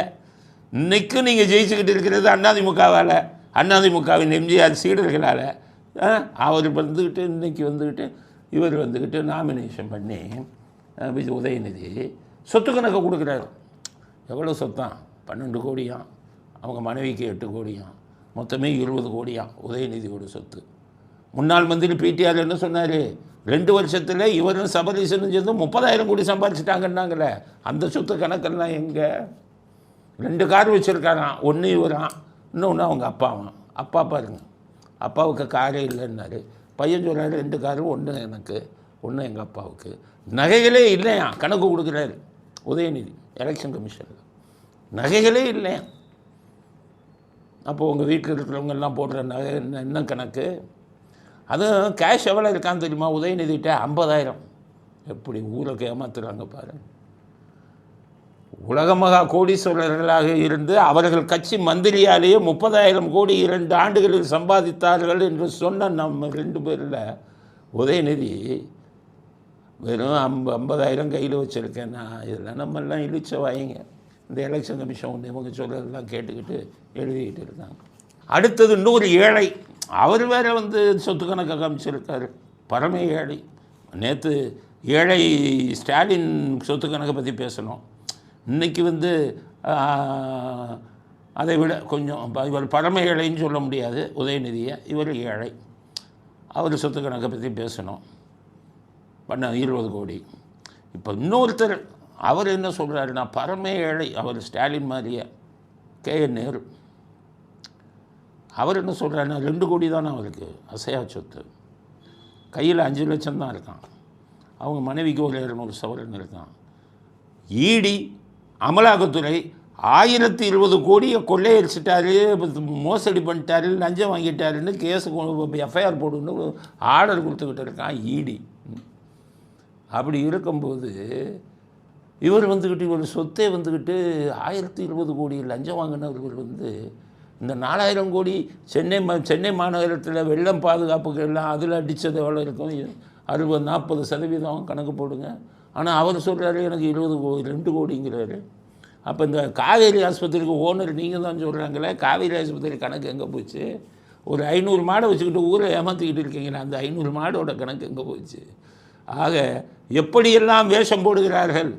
இன்றைக்கும் நீங்கள் ஜெயிச்சுக்கிட்டு இருக்கிறது அதிமுகவால், அதிமுகவின் எம்ஜிஆர் சீடர்களால். அவர் வந்துக்கிட்டு இன்றைக்கி வந்துக்கிட்டு இவர் வந்துக்கிட்டு நாமினேஷன் பண்ணி உதயநிதி சொத்து கணக்கை கொடுக்குறாரு. எவ்வளோ சொத்தான்? 12 கோடியாம், அவங்க மனைவிக்கு 8 கோடியாம், மொத்தமே 20 கோடியாம் உதயநிதியோட சொத்து. முன்னாள் மந்திரி பிடிஆர் என்ன சொன்னார், 2 வருஷத்தில் இவரும் சபரீசனும் சேர்ந்து 30,000 கோடி சம்பாதிச்சிட்டாங்கன்னாங்களே. அந்த சொத்து கணக்கெல்லாம் எங்கே? 2 கார் வச்சுருக்காராம், ஒன்று இவரான், இன்னொன்று அவங்க அப்பாவான். அப்பா பாருங்க, அப்பாவுக்கு காரே இல்லைன்னாரு. பையன் சொல்கிறாரு 2 காரு, ஒன்று எனக்கு, ஒன்று எங்கள் அப்பாவுக்கு. நகைகளே இல்லையா, கணக்கு கொடுக்குறாரு உதயநிதி எலெக்ஷன் கமிஷனில். நகைகளே இல்லையா. அப்போது உங்கள் வீட்டில் இருக்கிறவங்கெல்லாம் போடுற நகை என்ன கணக்கு? அதுவும் கேஷ் எவ்வளோ இருக்கான்னு தெரியுமா உதயநிதிட்ட? 50,000. எப்படி ஊருக்கு ஏமாத்துறாங்க பாரு. உலக மகா கோடீஸ்வரர்களாக இருந்து அவர்கள் கட்சி மந்திரியாலேயே 30,000 கோடி 2 ஆண்டுகளில் சம்பாதித்தார்கள் என்று சொன்ன நம்ம 2 பேரில் உதயநிதி வெறும் 50,000 கையில் வச்சுருக்கேன்னா இதெல்லாம் நம்மெல்லாம் இழிச்ச வாயிங்க. இந்த எலெக்ஷன் கமிஷன் ஒன்று இவங்க சொல்கிறதெல்லாம் கேட்டுக்கிட்டு எழுதிக்கிட்டு இருக்காங்க. அடுத்தது இன்னொரு ஏழை, அவர் வேறு வந்து சொத்து கணக்கை காமிச்சிருக்காரு, பரம ஏழை. நேற்று ஏழை ஸ்டாலின் சொத்து கணக்கை பற்றி பேசணும். இன்றைக்கி வந்து அதை விட கொஞ்சம் இவர் பரம ஏழைன்னு சொல்ல முடியாது உதயநிதியை, இவர் ஏழை. அவர் சொத்து கணக்கை பற்றி பேசணும். பண்ண 20 கோடி. இப்போ இன்னொருத்தர் அவர் என்ன சொல்கிறாருன்னா பரம ஏழை, அவர் ஸ்டாலின் மாதிரியே KN நேரு. அவர் என்ன சொல்கிறாருன்னா 2 கோடி தானே அவருக்கு அசையா சொத்து, கையில் 5 லட்சம் தான் இருக்கான், அவங்க மனைவிக்கு ஒரு 200 சவரன் இருக்கான். இடி அமலாக்கத்துறை 1020 கோடியை கொள்ளையடிச்சிட்டாரு, மோசடி பண்ணிட்டாரு, லஞ்சம் வாங்கிட்டாருன்னு கேஸு எஃப்ஐஆர் போடுன்னு ஆர்டர் கொடுத்துக்கிட்டு இருக்கான் இடி. அப்படி இருக்கும்போது இவர் வந்துக்கிட்டு இவர் சொத்தே வந்துக்கிட்டு 1020 கோடி லஞ்சம் வாங்கினவர்கள் வந்து இந்த 4000 கோடி சென்னை மாநகரத்தில் வெள்ளம் பாதுகாப்புக்கு எல்லாம் அதில் அடித்தது எவ்வளோ இருக்கும்? 60-40% கணக்கு போடுங்க. ஆனால் அவர் சொல்கிறாரு எனக்கு 2 கோடிங்கிறாரு. அப்போ இந்த காவேரி ஆஸ்பத்திரிக்கு ஓனர் நீங்கள் தான் சொல்கிறாங்களே, காவேரி ஆஸ்பத்திரி கணக்கு எங்கே போச்சு? ஒரு 500 மாடை வச்சுக்கிட்டு ஊரை ஏமாற்றிக்கிட்டு இருக்கீங்களா, அந்த 500 மாடோட கணக்கு எங்கே போச்சு? ஆக எப்படியெல்லாம் வேஷம் போடுகிறார்கள்.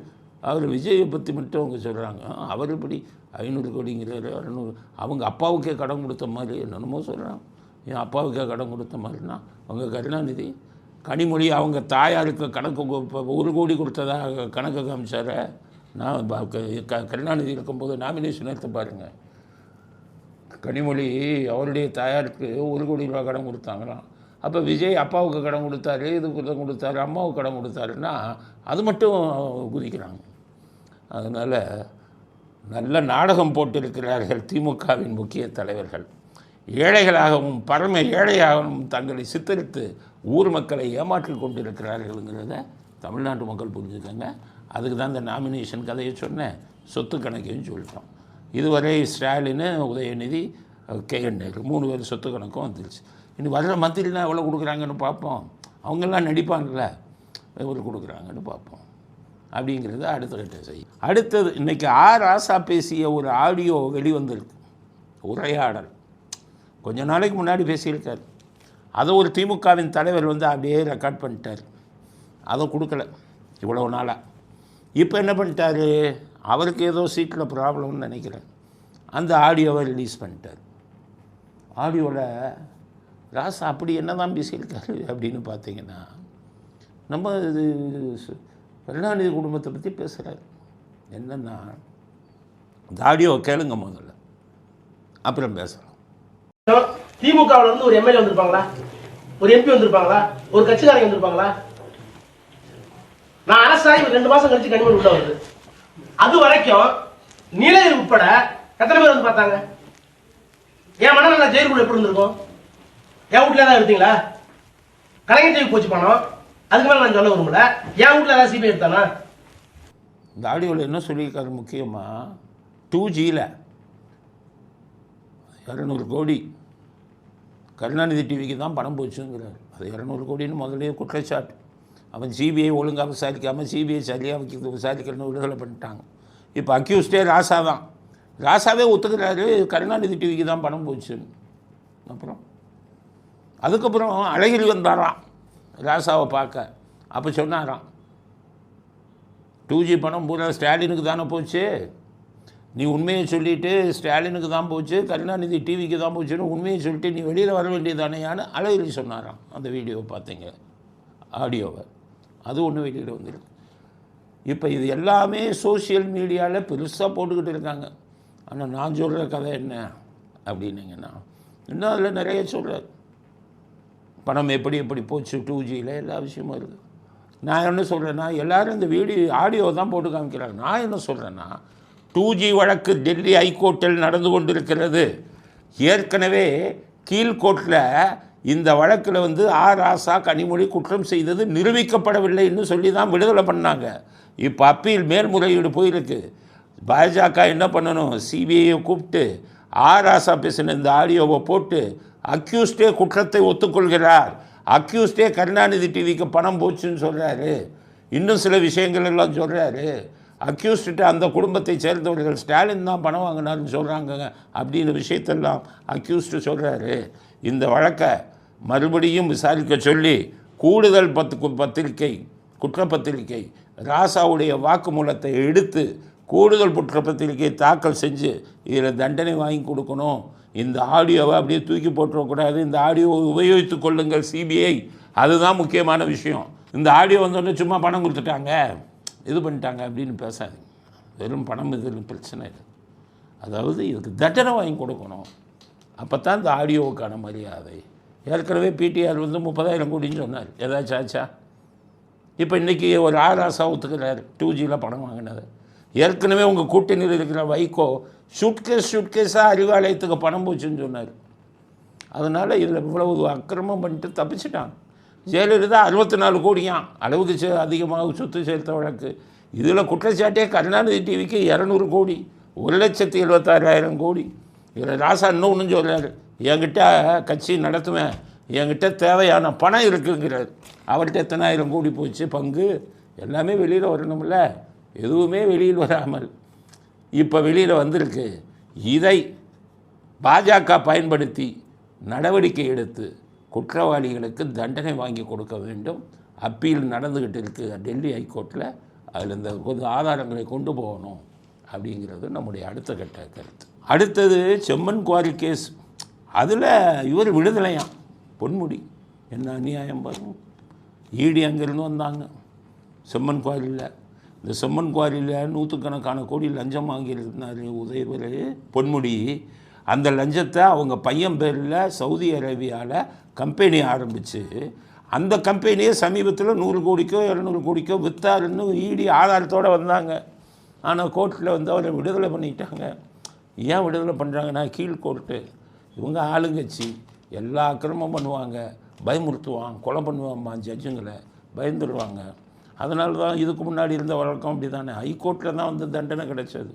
அவர் விஜயை பற்றி மட்டும் அவங்க சொல்கிறாங்க, அவர் இப்படி 500 கோடிங்கிறாரு, 600, அவங்க அப்பாவுக்கே கடன் கொடுத்த மாதிரி என்னென்னமோ சொல்கிறாங்க. என் அப்பாவுக்கே கடன் கொடுத்த மாதிரினா அவங்க கருணாநிதி கனிமொழி அவங்க தாயாருக்கு கணக்கு 1 கோடி கொடுத்ததாக கணக்கு காமிச்சார. நான் கருணாநிதி இருக்கும்போது நாமினேஷன் எடுத்து பாருங்கள், கனிமொழி அவருடைய தாயாருக்கு 1 கோடி ரூபா கடன் கொடுத்தாங்களாம். அப்போ விஜய் அப்பாவுக்கு கடன் கொடுத்தாரு, இதுக்கு கொடுத்தாரு, அம்மாவுக்கு கடன் கொடுத்தாருன்னா அது மட்டும் குதிக்கிறாங்க. அதனால் நல்ல நாடகம் போட்டிருக்கிறார்கள் திமுகவின் முக்கிய தலைவர்கள். ஏழைகளாகவும் பரம ஏழையாகவும் தங்களை சித்தரித்து ஊர் மக்களை ஏமாற்றி கொண்டிருக்கிறார்கள்ங்கிறத தமிழ்நாட்டு மக்கள் புரிஞ்சுக்கங்க. அதுக்கு தான் இந்த நாமினேஷன் கதையை சொன்னேன், சொத்து கணக்கையும் சொல்லிட்டோம். இதுவரை ஸ்டாலின், உதயநிதி, KN நேரு 3 பேர் சொத்து கணக்கும் வந்துருச்சு. இனி வர்ற மந்திரிலாம் எவ்வளோ கொடுக்குறாங்கன்னு பார்ப்போம். அவங்கெல்லாம் நடிப்பாங்கள்ல, எவ்வளோ கொடுக்குறாங்கன்னு பார்ப்போம். அப்படிங்கிறது அடுத்த கட்ட செய்யும். அடுத்தது இன்றைக்கி ராசா பேசிய ஒரு ஆடியோ வெளிவந்திருக்கு, உரையாடல். கொஞ்ச நாளைக்கு முன்னாடி பேசியிருக்கார். அதை ஒரு திமுகவின் தலைவர் அப்படியே ரெக்கார்ட் பண்ணிட்டார். அதை கொடுக்கல இவ்வளோ நாளாக. இப்போ என்ன பண்ணிட்டார், அவருக்கு ஏதோ சீட்டில் ப்ராப்ளம்னு நினைக்கிறேன், அந்த ஆடியோவை ரிலீஸ் பண்ணிட்டார். ஆடியோவில் ராசா அப்படி என்ன தான் பேசியிருக்காரு அப்படின்னு பார்த்தீங்கன்னா, நம்ம இது கருணாநிதி குடும்பத்தை பற்றி பேசுகிறார். என்னென்னா, இந்த ஆடியோவை கேளுங்க முதல்ல, அப்புறம் பேசலாம். திமுகவில் இருந்து ஒரு எம்எல்ஏ வந்திருப்பாங்களா, ஒரு MP வந்திருப்பாங்களா, ஒரு கட்சிக்காரங்க வந்திருப்பாங்களா? நான் அரசாகி 2 மாசம் கழிச்சு கனிமொழி உள்ள வருது. அது வரைக்கும் நீலகிரி உட்பட எத்தனை பேர் வந்து பார்த்தாங்க? என் மன்னன் ஜெயிலுக்குள்ள எப்படி இருந்திருக்கும்? என் வீட்டுல ஏதாவது எடுத்தீங்களா? கலைஞர் ஜெயிலுக்கு போச்சு பணம், அதுக்கு மேலே நான் சொல்ல விரும்பல. என் வீட்டில் ஏதாவது CBI எடுத்தானா? இந்த ஆடியோவில் என்ன சொல்லியிருக்காரு முக்கியமாக, 2Gயில் 200 கோடி கருணாநிதி டிவிக்கு தான் பணம் போச்சுங்கிறார். அது 200 கோடின்னு முதலே குற்றச்சாட்டு. அவன் CBI ஒழுங்காக விசாரிக்காமல் CBI சரியாக விசாரிக்கணும்னு விடுதலை பண்ணிட்டாங்க. இப்போ அக்யூஸ்டே ராசா தான். ராசாவே ஒத்துக்கிறாரு கருணாநிதி டிவிக்கு தான் பணம் போச்சுன்னு. அதுக்கப்புறம் அழகிரி வந்தாராம் ராசாவை பார்க்க. அப்போ சொன்னாராம், 2G பணம் பூரா ஸ்டாலினுக்கு தானே போச்சு, நீ உண்மையை சொல்லிவிட்டு ஸ்டாலினுக்கு தான் போச்சு, கருணாநிதி டிவிக்கு தான் போச்சுன்னு உண்மையை சொல்லிட்டு நீ வெளியில் வர வேண்டியதானேயான்னு அழகிரி சொன்னாராம். அந்த வீடியோவை பார்த்தீங்க, ஆடியோவை. அது ஒன்று வெளியில் வந்துருக்கு. இப்போ இது எல்லாமே சோசியல் மீடியாவில் பெருசாக போட்டுக்கிட்டு இருக்காங்க. ஆனால் நான் சொல்கிற கதை என்ன அப்படின்னீங்கன்னா, இன்னும் அதில் நிறைய சொல்கிறார். பணம் எப்படி எப்படி போச்சு 2Gயில் எல்லா விஷயமும் இருக்குது. நான் என்ன சொல்கிறேன்னா, எல்லோரும் இந்த ஆடியோ தான் போட்டு காமிக்கிறாங்க. நான் என்ன சொல்கிறேன்னா, 2G வழக்கு டெல்லி ஹைகோர்ட்டில் நடந்து கொண்டிருக்கிறது. ஏற்கனவே கீழ்கோர்ட்டில் இந்த வழக்கில் ராசா கனிமொழி குற்றம் செய்தது நிரூபிக்கப்படவில்லைன்னு சொல்லி தான் விடுதலை பண்ணாங்க. இப்போ அப்பீல் மேல்முறையீடு போயிருக்கு. பாஜக என்ன பண்ணணும், CBIயை கூப்பிட்டு ராசா பேசின இந்த ஆடியோவை போட்டு அக்யூஸ்டே குற்றத்தை ஒத்துக்கொள்கிறார், அக்யூஸ்டே கருணாநிதி டிவிக்கு பணம் போச்சுன்னு சொல்கிறாரு, இன்னும் சில விஷயங்கள் எல்லாம் சொல்கிறாரு, அக்யூஸ்ட்டு அந்த குடும்பத்தை சேர்ந்தவர்கள் ஸ்டாலின் தான் பணம் வாங்கினார்னு சொல்கிறாங்க அப்படின்னு விஷயத்தெல்லாம் அக்யூஸ்ட்டு சொல்கிறாரு. இந்த வழக்கை மறுபடியும் விசாரிக்க சொல்லி கூடுதல் பத்திரிகை குற்றப்பத்திரிகை ராசாவுடைய வாக்குமூலத்தை எடுத்து கூடுதல் குற்றப்பத்திரிகை தாக்கல் செஞ்சு இதில் தண்டனை வாங்கி கொடுக்கணும். இந்த ஆடியோவை அப்படியே தூக்கி போட்டுறக்கூடாது, இந்த ஆடியோவை உபயோகித்து கொள்ளுங்கள் CBI, அதுதான் முக்கியமான விஷயம். இந்த ஆடியோ வந்தோடனே சும்மா பணம் கொடுத்துட்டாங்க, இது பண்ணிட்டாங்க அப்படின்னு பேசாது. வெறும் பணம் இதில் பிரச்சனை இல்லை. அதாவது இதுக்கு தண்டனை வாங்கி கொடுக்கணும். அப்போ தான் இந்த ஆடியோவுக்கான மரியாதை. ஏற்கனவே PTR 30,000 கோடின்னு சொன்னார், ஏதாச்சும் ஆச்சா? இப்போ இன்றைக்கி ஒரு ராசா ஒத்துக்கிறார் 2Gயில் பணம் வாங்கினது. ஏற்கனவே உங்கள் கூட்டணியில் இருக்கிற வைகோ ஷூட்கேஸாக அறிவாலயத்துக்கு பணம் போச்சுன்னு சொன்னார். அதனால் இதில் இவ்வளவு அக்கிரமம் பண்ணிட்டு தப்பிச்சிட்டான். ஜெயலலிதா 64 கோடியாம் அளவுக்கு அதிகமாக சொத்து சேர்த்த வழக்கு. இதில் குற்றச்சாட்டே கருணாநிதி டிவிக்கு 200 கோடி, 1,76,000 கோடி. இதில் ராசா இன்னொன்று சொல்கிறார், என்கிட்ட கட்சி நடத்துவேன், என்கிட்ட தேவையான பணம் இருக்குங்கிறார். அவர்கிட்ட எத்தனை ஆயிரம் கோடி போச்சு பங்கு, எல்லாமே வெளியில் வரணும்ல. எதுவுமே வெளியில் வராமல் இப்போ வெளியில் வந்திருக்கு. இதை பாஜக பயன்படுத்தி நடவடிக்கை எடுத்து குற்றவாளிகளுக்கு தண்டனை வாங்கி கொடுக்க வேண்டும். அப்பீல் நடந்துக்கிட்டு இருக்குது டெல்லி ஹைகோர்ட்டில். அதில் இந்த பொது ஆதாரங்களை கொண்டு போகணும் அப்படிங்கிறது நம்முடைய அடுத்த கட்ட கருத்து. அடுத்தது செம்மன் குவாரி கேஸ். அதில் இவர் விடுதலையாம் பொன்முடி. என்ன அநியாயம் பாருங்க. ED அங்கேருந்து வந்தாங்க செம்மன் குவாரியில். இந்த செம்மன் குவாரியில் 100கணக்கான கோடி லஞ்சம் வாங்கியிருந்தார் உதயவர் பொன்முடி. அந்த லஞ்சத்தை அவங்க பையன் பேரில் சவுதி அரேபியாவில் கம்பெனி ஆரம்பித்து அந்த கம்பெனியை சமீபத்தில் 100 கோடிக்கோ 200 கோடிக்கோ விற்றாருன்னு ED ஆதாரத்தோடு வந்தாங்க. ஆனால் கோர்ட்டில் அவரை விடுதலை பண்ணிட்டாங்க. ஏன் விடுதலை பண்ணுறாங்கன்னா, கீழ்கோர்ட்டு இவங்க ஆளுங்கட்சி, எல்லா அக்கிரமம் பண்ணுவாங்க, பயமுறுத்துவான், கொலை பண்ணுவாம்மா ஜட்ஜுங்களை, பயந்துடுவாங்க. அதனால தான் இதுக்கு முன்னாடி இருந்த வழக்கம் அப்படி தானே, ஹைகோர்ட்டில் தான் வந்து தண்டனை கிடைச்சது,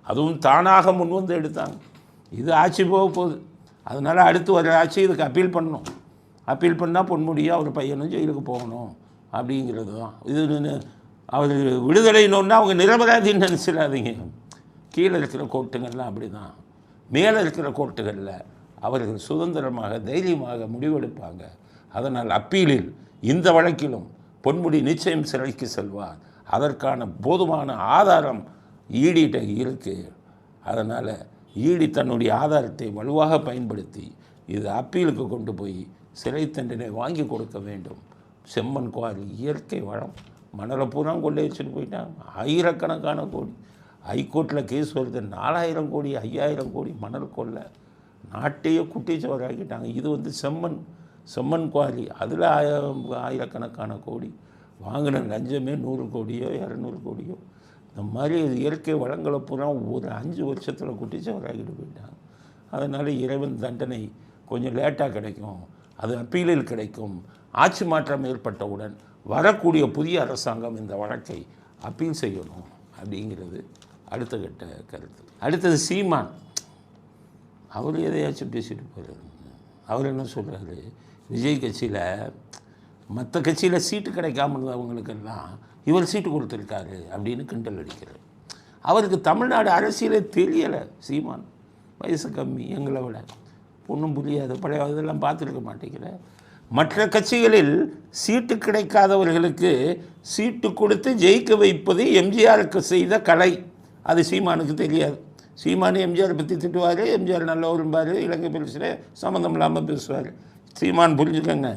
அதுவும் தானாக முன் வந்து எடுத்தாங்க. இது ஆட்சி போக போகுது, அதனால் அடுத்து வர ஆட்சி இதுக்கு அப்பீல் பண்ணணும். அப்பீல் பண்ணால் பொன்முடியும் அவர் பையனும் ஜெயிலுக்கு போகணும் அப்படிங்கிறது தான் இது. அவர் விடுதலைன்னு அவங்க நிரபராதின்னு நினச்சிடாதீங்க. கீழே இருக்கிற கோர்ட்டுகள்லாம் அப்படி தான், மேலே இருக்கிற கோர்ட்டுகளில் அவர்கள் சுதந்திரமாக தைரியமாக முடிவெடுப்பாங்க. அதனால் அப்பீலில் இந்த வழக்கிலும் பொன்முடி நிச்சயம் சிறைக்கு செல்வார். அதற்கான போதுமான ஆதாரம் ஈடிட்ட இருக்குது. அதனால் ஈடி தன்னுடைய ஆதாரத்தை வலுவாக பயன்படுத்தி இது அப்பீலுக்கு கொண்டு போய் சிறை தண்டனை வாங்கி கொடுக்க வேண்டும். செம்மண் குவாரி இயற்கை வளம், மணலை பூரா கொள்ளை வச்சுட்டு போயிட்டாங்க. ஆயிரக்கணக்கான கோடி, ஹைகோர்ட்டில் கேஸ் வருது, 4000 கோடி 5000 கோடி மணல் கொள்ளை, நாட்டையே குட்டிச்சவராக்கிட்டாங்க. இது வந்து செம்மண் குவாரி, அதில் ஆயிரக்கணக்கான கோடி வாங்கின லஞ்சமே 100 கோடியோ 200 கோடியோ. இந்த மாதிரி இயற்கை வளங்களை பூரா ஒரு 5 வருஷத்தில் குட்டிச்சவராக்கிட்டு போயிட்டாங்க. அதனால் இறைவன் தண்டனை கொஞ்சம் லேட்டாக கிடைக்கும், அது அப்பீலில் கிடைக்கும். ஆட்சி மாற்றம் ஏற்பட்டவுடன் வரக்கூடிய புதிய அரசாங்கம் இந்த வழக்கை அப்பீல் செய்யணும் அப்படிங்கிறது அடுத்த கட்ட கருத்து. அடுத்தது சீமான், அவர் எதையாச்சும் பேசிட்டு போகிறார். அவர் என்ன சொல்கிறாரு, விஜய் கட்சியில் மற்ற கட்சியில் சீட்டு கிடைக்காம இருந்தவங்களுக்கெல்லாம் இவர் சீட்டு கொடுத்துருக்காரு அப்படின்னு கிண்டல் அடிக்கிறார். அவருக்கு தமிழ்நாடு அரசியலே தெரியலை. சீமான் வயசு கம்மி, எங்களை விட ஒன்றும் புரியாது, பழைய இதெல்லாம் பார்த்துருக்க மாட்டேங்கிற. மற்ற கட்சிகளில் சீட்டு கிடைக்காதவர்களுக்கு சீட்டு கொடுத்து ஜெயிக்க வைப்பது எம்ஜிஆருக்கு செய்த கலை, அது சீமானுக்கு தெரியாது. சீமானு எம்ஜிஆரை பற்றி திட்டுவார், எம்ஜிஆர் நல்லா வரும்பார், இலங்கை பேசுகிற சம்மந்தம் இல்லாமல் பேசுவார். சீமான் புரிஞ்சுக்கங்க,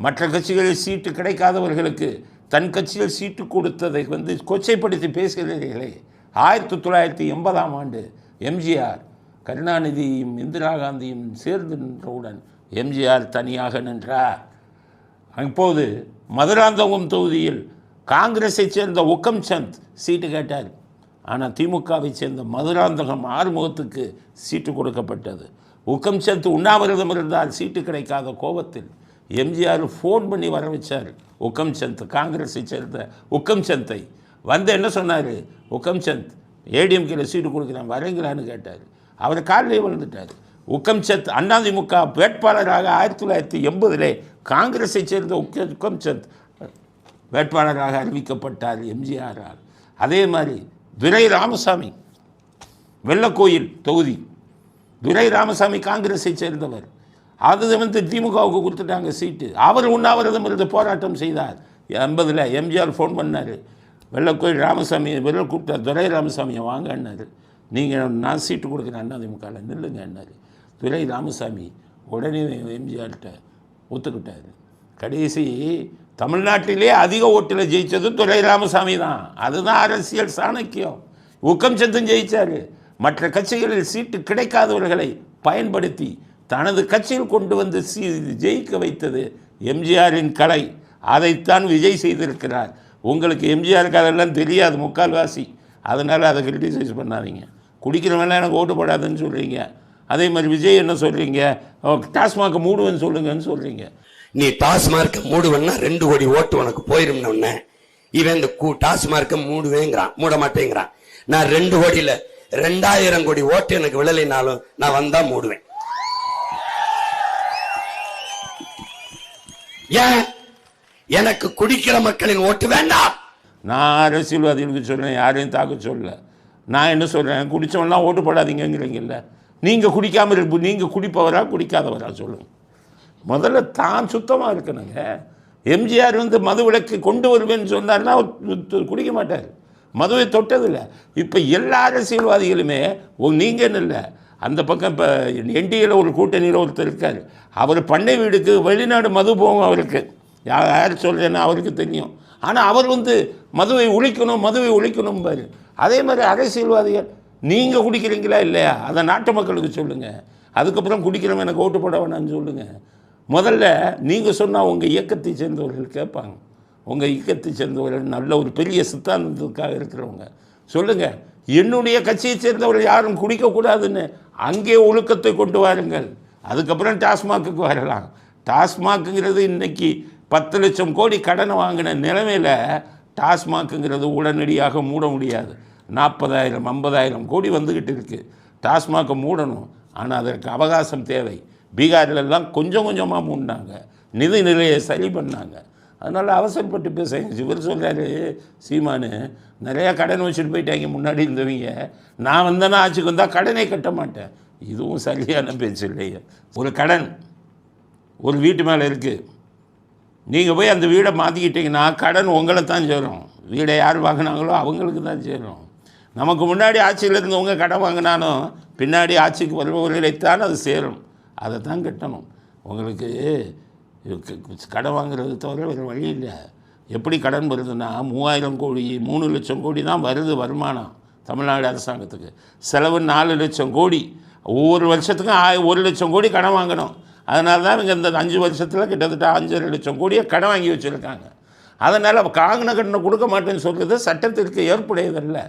மற்ற கட்சிகளில் சீட்டு கிடைக்காதவர்களுக்கு தன் கட்சியில் சீட்டு கொடுத்ததை வந்து கொச்சைப்படுத்தி பேசுகிறீர்களே. 1980ஆம் ஆண்டு எம்ஜிஆர் கருணாநிதியும் இந்திரா காந்தியும் சேர்ந்து நின்றவுடன் எம்ஜிஆர் தனியாக நின்றார். அப்போது மதுராந்தகம் தொகுதியில் காங்கிரஸை சேர்ந்த உக்கம் சந்த் சீட்டு கேட்டார். ஆனால் திமுகவை சேர்ந்த மதுராந்தகம் ஆறுமுகத்துக்கு சீட்டு கொடுக்கப்பட்டது. உக்கம் சந்த் உண்ணாவிரதம் இருந்தால் சீட்டு கிடைக்காத கோபத்தில் எம்ஜிஆர் ஃபோன் பண்ணி வர வச்சார். உக்கம் சந்த், காங்கிரஸை சேர்ந்த உக்கம் சந்தை வந்து என்ன சொன்னார், உக்கம் சந்த் ஏடிஎம்கேல சீட்டு கொடுக்குறேன் வரீங்களான்னு கேட்டார். அவர் காலிலே விழுந்துட்டார். உக்கம் சந்த் அதிமுக வேட்பாளராக 1980 காங்கிரஸை சேர்ந்த உக்கம் சந்த் வேட்பாளராக அறிவிக்கப்பட்டார் எம்ஜிஆரால். அதே மாதிரி துரை ராமசாமி, வெள்ளக்கோயில் தொகுதி, துரை ராமசாமி காங்கிரஸை சேர்ந்தவர், அது வந்து திமுகவுக்கு கொடுத்துட்டாங்க சீட்டு. அவர் உண்ணாவிரதம் இருந்து போராட்டம் செய்தார். 80 எம்ஜிஆர் ஃபோன் பண்ணார், வெள்ளக்கோயில் ராமசாமி வெளில கூப்பிட்டார், துரை ராமசாமியை வாங்கன்னாரு. நீங்கள் நான் சீட்டு கொடுக்குறேன் அதிமுகவில் நில்லுங்கன்னாரு. துரை ராமசாமி உடனே எம்ஜிஆர்கிட்ட ஒத்துக்கிட்டார். கடைசி தமிழ்நாட்டிலே அதிக ஓட்டில் ஜெயித்தது துரை ராமசாமி தான். அதுதான் அரசியல் சாணக்கியம். உக்கம் சந்தும் ஜெயித்தார். மற்ற கட்சிகளில் சீட்டு கிடைக்காதவர்களை பயன்படுத்தி தனது கட்சியில் கொண்டு வந்து ஜெயிக்க வைத்தது எம்ஜிஆரின் கலை. அதைத்தான் விஜய் செய்திருக்கிறார். உங்களுக்கு எம்ஜிஆருக்கு அதெல்லாம் தெரியாது முக்கால்வாசி, அதனால் அதை கிரிட்டிசைஸ் பண்ணாதீங்க. குடிக்கிறவெல்லாம் எனக்கு ஓட்டு போடாதுன்னு சொல்கிறீங்க. அதே மாதிரி விஜய் என்ன சொல்கிறீங்க, டாஸ்மார்க்கை மூடுவேன்னு சொல்லுங்கன்னு சொல்கிறீங்க. நீ டாஸ்மார்க்கை மூடுவேன்னா 2 கோடி ஓட்டு உனக்கு போயிரும்னு இவன் இந்த டாஸ்மார்க்கை மூடுவேங்கிறான், மூட மாட்டேங்கிறான். நான் 2 கோடியில் 2000 கோடி ஓட்டு எனக்கு விழலைனாலும் நான் வந்தா மூடுவேன். ஏன் எனக்கு குடிக்கிற மக்களின் ஓட்டு வேண்டாம். நான் அரசியல்வாதிகளுக்கு சொல்கிறேன், யாரையும் தாக்க சொல்லலை. நான் என்ன சொல்கிறேன், குடித்தவன்லாம் ஓட்டு போடாதீங்கிறீங்கல்ல. நீங்கள் குடிக்காமல் இருப்பு, நீங்கள் குடிப்பவரா குடிக்காதவரா சொல்லுங்கள். முதல்ல தான் சுத்தமாக இருக்கணுங்க. எம்ஜிஆர் வந்து மது விலக்கு கொண்டு வருவேன்னு சொன்னார்னா குடிக்க மாட்டார், மதுவை தொட்டதில்லை. இப்போ எல்லா அரசியல்வாதிகளுமே நீங்கள் இல்லை, அந்த பக்கம் இப்போ என்டிஏல ஒரு கூட்டணியில் ஒருத்தர் இருக்கார், அவர் பண்ணை வீடுக்கு வெளிநாடு மது போகும், அவருக்கு யார் சொல்கிறேன்னா அவருக்கு தெரியும். ஆனால் அவர் வந்து மதுவை ஒழிக்கணும் பாரு. அதே மாதிரி அரசியல்வாதிகள் நீங்கள் குடிக்கிறீங்களா இல்லையா அதை நாட்டு மக்களுக்கு சொல்லுங்கள். அதுக்கப்புறம் குடிக்கிறவங்க எனக்கு ஓட்டு போட வேணாம்னு சொல்லுங்கள். முதல்ல நீங்கள் சொன்னால் உங்கள் இயக்கத்தை சேர்ந்தவர்கள் கேட்பாங்க. உங்கள் இயக்கத்தை சேர்ந்தவர்கள் நல்ல ஒரு பெரிய சித்தாந்தத்துக்காக இருக்கிறவங்க சொல்லுங்கள், என்னுடைய கட்சியை சேர்ந்தவர்கள் யாரும் குடிக்கக்கூடாதுன்னு அங்கே ஒழுக்கத்தை கொண்டு வாருங்கள். அதுக்கப்புறம் டாஸ்மாக்குக்கு வரலாம். டாஸ்மாக்குங்கிறது இன்றைக்கி 10 லட்சம் கோடி கடனை வாங்கின நிலைமையில் டாஸ்மாக்குங்கிறது உடனடியாக மூட முடியாது. 40,000 50,000 கோடி வந்துக்கிட்டு இருக்குது. டாஸ்மாக்கை மூடணும், ஆனால் அதற்கு அவகாசம் தேவை. பீகார்லெல்லாம் கொஞ்சம் கொஞ்சமாக மூடினாங்க, நிதி நிலையை சரி பண்ணாங்க. அதனால் அவசரப்பட்டு பேசுங்க. இவர் சொல்கிறாரு சீமானு, நிறையா கடன் வச்சுட்டு போயிட்டாங்க முன்னாடி இருந்தவங்க, நான் வந்தேன்னா ஆட்சிக்கு வந்தால் கடனை கட்ட மாட்டேன். இதுவும் சரியான பேச்சு இல்லையா? ஒரு கடன் ஒரு வீட்டு மேலே இருக்குது, நீங்கள் போய் அந்த வீடை மாற்றிக்கிட்டீங்கன்னா கடன் உங்களை தான் சேரும். வீடை யார் வாங்கினாங்களோ அவங்களுக்கு தான் சேரும். நமக்கு முன்னாடி ஆட்சியில் இருந்தவங்க கடன் வாங்கினாலும் பின்னாடி ஆட்சிக்கு வருபவர்களைத்தான் அது சேரும். அதை தான் கட்டணும். உங்களுக்கு கடன் வாங்குறது தவிர வேறு வழி இல்லை. எப்படி கடன் வருதுன்னா 3000 கோடி 3 லட்சம் கோடி தான் வருது வருமானம் தமிழ்நாடு அரசாங்கத்துக்கு. செலவு 4 லட்சம் கோடி. ஒவ்வொரு வருஷத்துக்கும் 1 லட்சம் கோடி கடன் வாங்கணும். அதனால தான் இவங்க இந்த 5 வருஷத்தில் கிட்டத்தட்ட 5 லட்சம் கோடியை கடன் வாங்கி வச்சுருக்காங்க. அதனால் காங்கின கடனை கொடுக்க மாட்டேன்னு சொல்கிறது சட்டத்திற்கு ஏற்புடையதல்ல.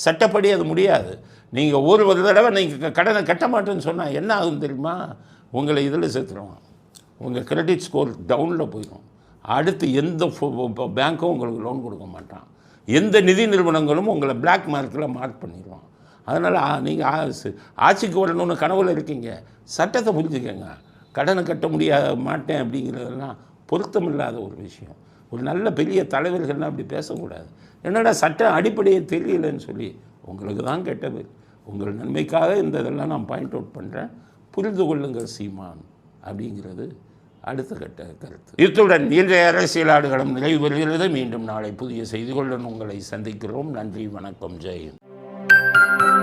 சட்டப்படி அது முடியாது. நீங்கள் ஒரு தடவை நீங்கள் கடனை கட்ட மாட்டேன்னு சொன்னால் என்ன ஆகும் தெரியுமா? உங்களை இதில் சேர்த்துருவான், உங்கள் கிரெடிட் ஸ்கோர் டவுனில் போயிடும். அடுத்து எந்த பேங்க்கும் உங்களுக்கு லோன் கொடுக்க மாட்டான். எந்த நிதி நிறுவனங்களும் உங்களை பிளாக் மார்க்கில் மார்க் பண்ணிடுவான். அதனால் நீங்கள் ஆட்சிக்கு வரணும்னு கனவுல இருக்கீங்க, சட்டத்தை புரிஞ்சுக்கங்க. கடனை கட்ட மாட்டேன் அப்படிங்கிறதெல்லாம் பொருத்தமில்லாத ஒரு விஷயம். ஒரு நல்ல பெரிய தலைவர்கள்லாம் அப்படி பேசக்கூடாது. என்னடா சட்டம் அடிப்படையே தெரியலன்னு சொல்லி உங்களுக்கு தான் கெட்டது. உங்கள் நன்மைக்காக இந்த இதெல்லாம் நான் பாயிண்ட் அவுட் பண்ணுறேன். புரிந்து கொள்ளுங்கள் சீமான் அப்படிங்கிறது அடுத்த கட்ட கருத்து. இத்துடன் இன்றைய அரசியல் ஆடுகளம் நிறைவு பெறுகிறது. மீண்டும் நாளை புதிய செய்திகளுடன் உங்களை சந்திக்கிறோம். நன்றி, வணக்கம், ஜெய் ஹிந்த்.